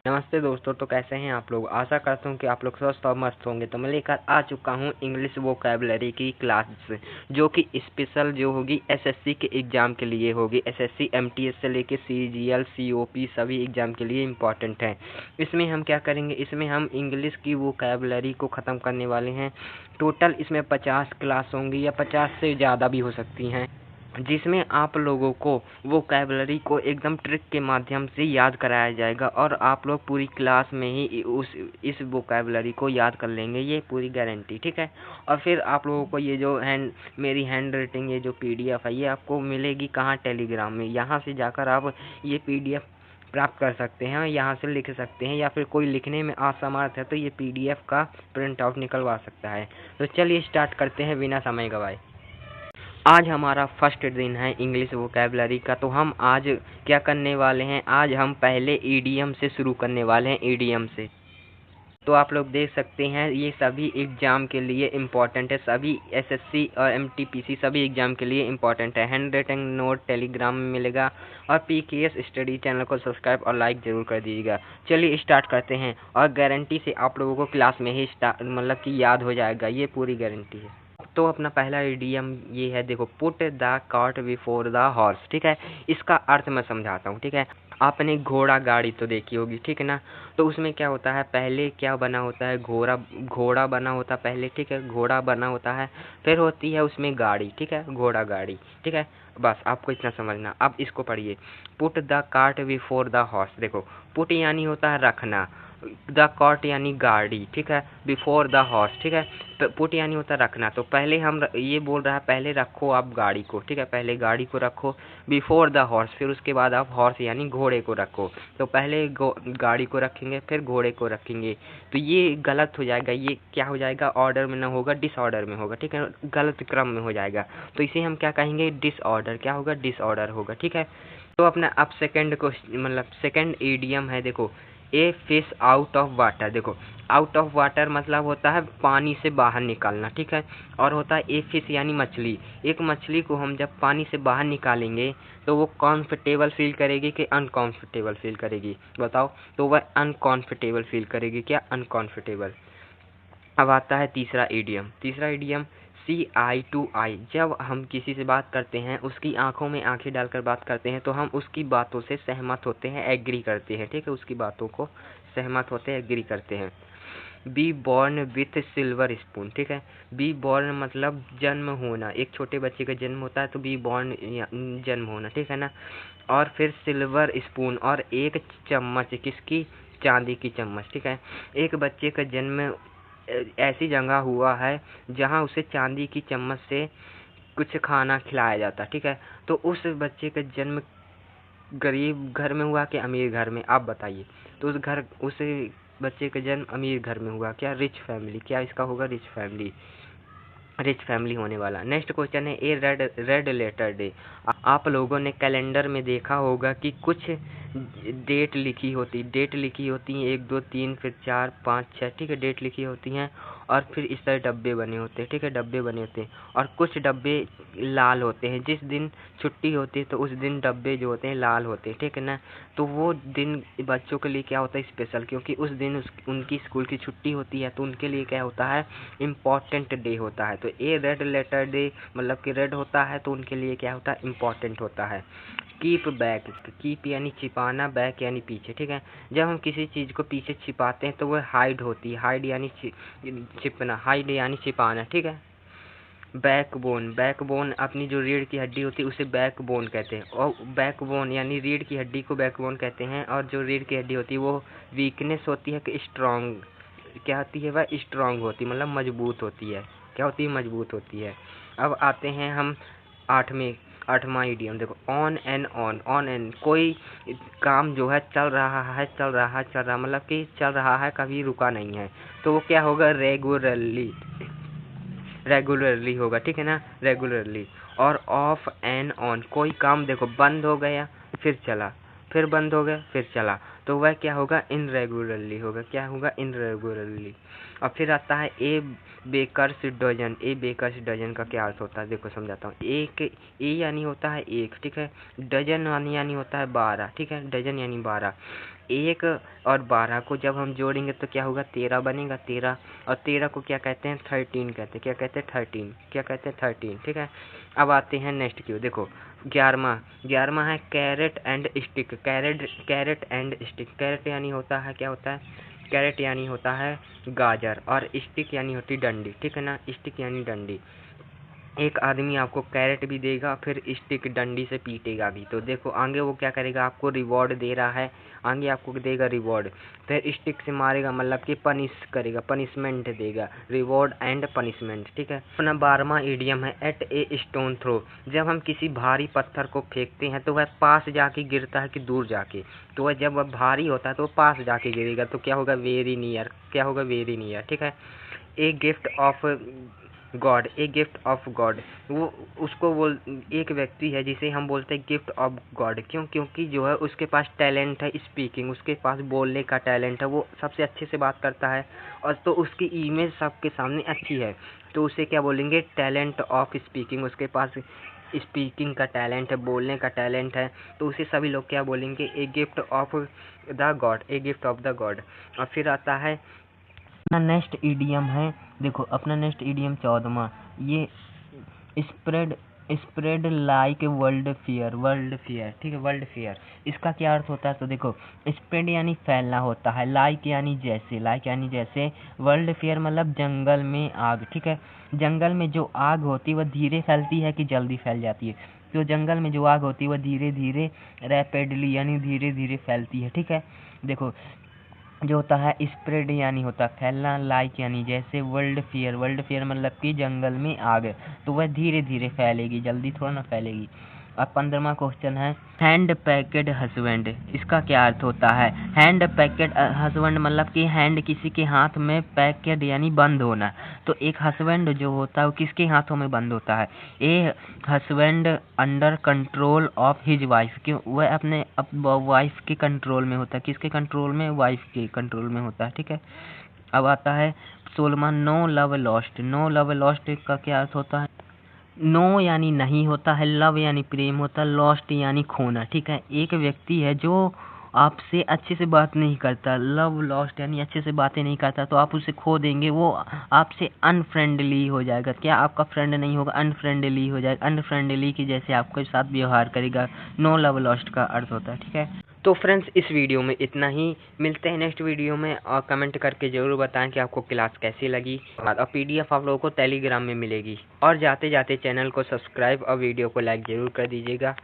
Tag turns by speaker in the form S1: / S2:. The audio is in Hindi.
S1: नमस्ते दोस्तों, तो कैसे हैं आप लोग। आशा करता हूं कि आप लोग स्वस्थ और मस्त होंगे। तो मैं लेकर आ चुका हूं इंग्लिश वोकैबुलरी की क्लास, जो कि स्पेशल जो होगी एसएससी के एग्ज़ाम के लिए होगी। एसएससी एमटीएस से लेके सीजीएल सीओपी सभी एग्ज़ाम के लिए इम्पॉर्टेंट है। इसमें हम क्या करेंगे, इसमें हम इंग्लिश की वोकैबुलरी को ख़त्म करने वाले हैं। टोटल इसमें 50 क्लास होंगी या 50 से ज़्यादा भी हो सकती हैं, जिसमें आप लोगों को वोकैबुलरी को एकदम ट्रिक के माध्यम से याद कराया जाएगा और आप लोग पूरी क्लास में ही इस वोकैबुलरी को याद कर लेंगे, ये पूरी गारंटी, ठीक है। और फिर आप लोगों को ये जो मेरी हैंड राइटिंग ये जो पीडीएफ है, ये आपको मिलेगी कहाँ, टेलीग्राम में। यहाँ से जाकर आप ये पीडीएफ प्राप्त कर सकते हैं, यहाँ से लिख सकते हैं, या फिर कोई लिखने में असमर्थ है तो ये पीडीएफ का प्रिंट आउट निकलवा सकता है। तो चलिए स्टार्ट करते हैं बिना समय गवाए। आज हमारा फर्स्ट दिन है इंग्लिश वोकैबुलरी का। तो हम आज क्या करने वाले हैं, आज हम पहले ईडीएम से शुरू करने वाले हैं, ईडीएम से। तो आप लोग देख सकते हैं ये सभी एग्ज़ाम के लिए इम्पोर्टेंट है, सभी एसएससी और एमटीपीसी सभी एग्ज़ाम के लिए इम्पोर्टेंट है। हैंड राइटिंग नोट टेलीग्राम में मिलेगा और पीकेएस स्टडी चैनल को सब्सक्राइब और लाइक ज़रूर कर दीजिएगा। चलिए स्टार्ट करते हैं और गारंटी से आप लोगों को क्लास में ही मतलब कि याद हो जाएगा, ये पूरी गारंटी है। तो अपना पहला इडियम ये है, देखो, put the cart before the horse, ठीक है। इसका अर्थ मैं समझाता हूँ, ठीक है। आपने घोड़ा गाड़ी तो देखी होगी, ठीक है ना। तो उसमें क्या होता है, पहले क्या बना होता है, घोड़ा बना होता है पहले, ठीक है, घोड़ा बना होता है। फिर होती है उसमें गाड़ी, ठीक है, घोड़ा गाड़ी, ठीक है। बस आपको इतना समझना। अब इसको पढ़िए, put the cart before the horse. देखो, पुट यानी होता है रखना, द कार्ट यानी गाड़ी, ठीक है, बिफोर द हॉर्स, ठीक है। पुट यानी होता है रखना। तो पहले हम ये बोल रहा है, पहले रखो आप गाड़ी को, ठीक है, पहले गाड़ी को रखो बिफोर द हॉर्स, फिर उसके बाद आप हॉर्स यानी घोड़े को रखो। तो पहले गाड़ी को रखेंगे फिर घोड़े को रखेंगे, तो ये गलत हो जाएगा। ये क्या हो जाएगा, ऑर्डर में ना होगा, डिसऑर्डर में होगा, ठीक है, गलत क्रम में हो जाएगा। तो इसे हम क्या कहेंगे, डिसऑर्डर। क्या होगा, डिसऑर्डर होगा, ठीक है। तो अपना अब सेकंड को मतलब सेकंड ईडियम है, देखो, a fish out of water. देखो, आउट ऑफ वाटर मतलब होता है पानी से बाहर निकालना, ठीक है। और होता है ए फिश यानी मछली। एक मछली को हम जब पानी से बाहर निकालेंगे तो वो कंफर्टेबल फील करेगी कि अनकंफर्टेबल फील करेगी, बताओ। तो वह अनकंफर्टेबल फील करेगी, क्या, अनकंफर्टेबल। अब आता है तीसरा इडियम। तीसरा इडियम सी आई टू आई। जब हम किसी से बात करते हैं, उसकी आंखों में आंखें डालकर बात करते हैं, तो हम उसकी बातों से सहमत होते हैं, एग्री करते हैं, ठीक है, उसकी बातों को सहमत होते हैं, एग्री करते हैं। Be born with silver spoon, ठीक है। बी बॉर्न मतलब जन्म होना, एक छोटे बच्चे का जन्म होता है तो बी बॉर्न जन्म होना, ठीक है ना। और फिर सिल्वर स्पून, और एक चम्मच, किसकी, चांदी की चम्मच, ठीक है। एक बच्चे का जन्म ऐसी जगह हुआ है जहाँ उसे चांदी की चम्मच से कुछ खाना खिलाया जाता, ठीक है। तो उस बच्चे का जन्म गरीब घर में हुआ कि अमीर घर में, आप बताइए। तो उस बच्चे का जन्म अमीर घर में हुआ, क्या, रिच फैमिली। क्या इसका होगा, रिच फैमिली, रिच फैमिली होने वाला। नेक्स्ट क्वेश्चन है ए रेड रेड लेटर डे। आप लोगों ने कैलेंडर में देखा होगा कि कुछ डेट लिखी होती, डेट लिखी होती हैं 1 2 3 फिर 4 5 6, ठीक है, डेट लिखी होती हैं। और फिर इस तरह डब्बे बने होते हैं, ठीक है, डब्बे बने होते हैं। और कुछ डब्बे लाल होते हैं, जिस दिन छुट्टी होती है तो उस दिन डब्बे जो होते हैं लाल होते हैं, ठीक है ना। तो वो दिन बच्चों के लिए क्या होता है, स्पेशल, क्योंकि उस दिन उनकी स्कूल की छुट्टी होती है, तो उनके लिए क्या होता है, इम्पॉर्टेंट डे होता है। तो ए रेड लेटर डे मतलब कि रेड होता है तो उनके लिए क्या होता है, इम्पॉर्टेंट होता है। कीप बैक, कीप यानी छिपाना, बैक यानी पीछे, ठीक है। जब हम किसी चीज़ को पीछे छिपाते हैं तो वह हाइड होती है, हाइड यानी छिपना, हाइड यानी छिपाना, ठीक है। बैकबोन, बैकबोन अपनी जो रीढ़ की हड्डी होती है उसे बैकबोन कहते हैं, और बैकबोन यानी रीढ़ की हड्डी को बैकबोन कहते हैं। और जो रीढ़ की हड्डी होती है वो वीकनेस होती है कि स्ट्रांग, क्या होती है, वह स्ट्रांग होती है, मतलब मजबूत होती है। क्या होती है, मजबूत होती है। अब आते हैं हम आठवां इडियम। देखो, ऑन एंड ऑन एंड, कोई काम जो है चल रहा है, चल रहा मतलब कि चल रहा है, कभी रुका नहीं है, तो वो क्या होगा, रेगुलरली, रेगुलरली होगा, ठीक है ना, रेगुलरली। और ऑफ एंड ऑन, कोई काम देखो बंद हो गया फिर चला, फिर बंद हो गया फिर चला, तो वह क्या होगा, इनरेगुलरली होगा। क्या होगा, इनरेगुलरली। और फिर आता है ए बेकर्स डजन। ए बेकर्स डजन का क्या अर्थ होता है, देखो समझाता हूँ। एक ए यानी होता है एक, ठीक है। डजन यानी होता है 12, ठीक है। डजन यानी 12। एक और 12 को जब हम जोड़ेंगे तो क्या होगा, 13 बनेगा। 13 और 13 को क्या कहते हैं, 13 कहते हैं। क्या कहते हैं, 13। क्या कहते हैं, 13, ठीक है। अब आते हैं नेक्स्ट क्यू, देखो 11वां है carrot and stick. Carrot and stick. Carrot यानी होता है, क्या होता है, कैरेट यानी होता है गाजर, और स्टिक यानी होती डंडी, ठीक है ना। स्टिक यानी डंडी। एक आदमी आपको कैरेट भी देगा, फिर स्टिक डंडी से पीटेगा भी। तो देखो आगे वो क्या करेगा, आपको रिवॉर्ड दे रहा है, आगे आपको देगा रिवॉर्ड। फिर स्टिक से मारेगा, मतलब कि पनिश करेगा, पनिशमेंट देगा। रिवॉर्ड एंड पनिशमेंट, ठीक है। अपना 12वां इडियम है एट ए स्टोन थ्रो। जब हम किसी भारी पत्थर को फेंकते हैं तो वह पास जाके गिरता है कि दूर जाके। तो वह जब वह भारी होता है तो वो पास जाके गिरेगा, तो क्या होगा, वेरी नियर। क्या होगा, वेरी नियर, ठीक है। A gift of God. A gift of God, वो उसको बोल, एक व्यक्ति है जिसे हम बोलते हैं गिफ्ट ऑफ गॉड। क्यों, क्योंकि जो है उसके पास टैलेंट है स्पीकिंग, उसके पास बोलने का टैलेंट है, वो सबसे अच्छे से बात करता है, और तो उसकी इमेज सबके सामने अच्छी है, तो उसे क्या बोलेंगे, टैलेंट ऑफ स्पीकिंग। उसके पास स्पीकिंग का टैलेंट है, बोलने का टैलेंट है, तो उसे सभी लोग क्या बोलेंगे, a gift of the God. A gift of the God. और फिर आता है अपना नेक्स्ट ईडियम है, देखो अपना नेक्स्ट ईडियम 14वां, ये spread spread like world fair, ठीक है। वर्ल्ड फेयर, इसका क्या अर्थ होता है, तो देखो स्प्रेड यानी फैलना होता है, लाइक यानी जैसे, वर्ल्ड फेयर मतलब जंगल में आग, ठीक है। जंगल में जो आग होती है वह धीरे फैलती है कि जल्दी फैल जाती है, तो जंगल में जो आग होती है वह धीरे धीरे रैपिडली यानी धीरे धीरे फैलती है, ठीक है। देखो जो होता है स्प्रेड यानी होता है फैलना, लाइक यानी जैसे, वर्ल्ड फेयर मतलब कि जंगल में आग, तो वह धीरे धीरे फैलेगी, जल्दी थोड़ा ना फैलेगी। अब 15वां क्वेश्चन है हैंड पैकेड हस्बैंड। इसका क्या अर्थ होता है, हैंड पैकेड हस्बैंड मतलब कि हैंड किसी के हाथ में, पैकेड यानी बंद होना। तो एक हस्बैंड जो होता है वो किसके हाथों में बंद होता है, a husband under control of his wife. क्यों, वह अपने वाइफ के कंट्रोल में होता है, किसके कंट्रोल में, वाइफ के कंट्रोल में होता है, ठीक है। अब आता है 16वां no love lost. No love lost का क्या अर्थ होता है, नो यानी नहीं होता है, लव यानी प्रेम होता है, लॉस्ट यानी खोना, ठीक है। एक व्यक्ति है जो आपसे अच्छे से बात नहीं करता, लव लॉस्ट यानी अच्छे से बातें नहीं करता, तो आप उसे खो देंगे, वो आपसे अनफ्रेंडली हो जाएगा। क्या, आपका फ्रेंड नहीं होगा, अनफ्रेंडली हो जाएगा, अनफ्रेंडली की जैसे आपके साथ व्यवहार करेगा। नो लव लॉस्ट का अर्थ होता है, ठीक है। तो फ्रेंड्स इस वीडियो में इतना ही, मिलते हैं नेक्स्ट वीडियो में, और कमेंट करके ज़रूर बताएं कि आपको क्लास कैसी लगी, और PDF आप लोगों को टेलीग्राम में मिलेगी। और जाते जाते चैनल को सब्सक्राइब और वीडियो को लाइक ज़रूर कर दीजिएगा।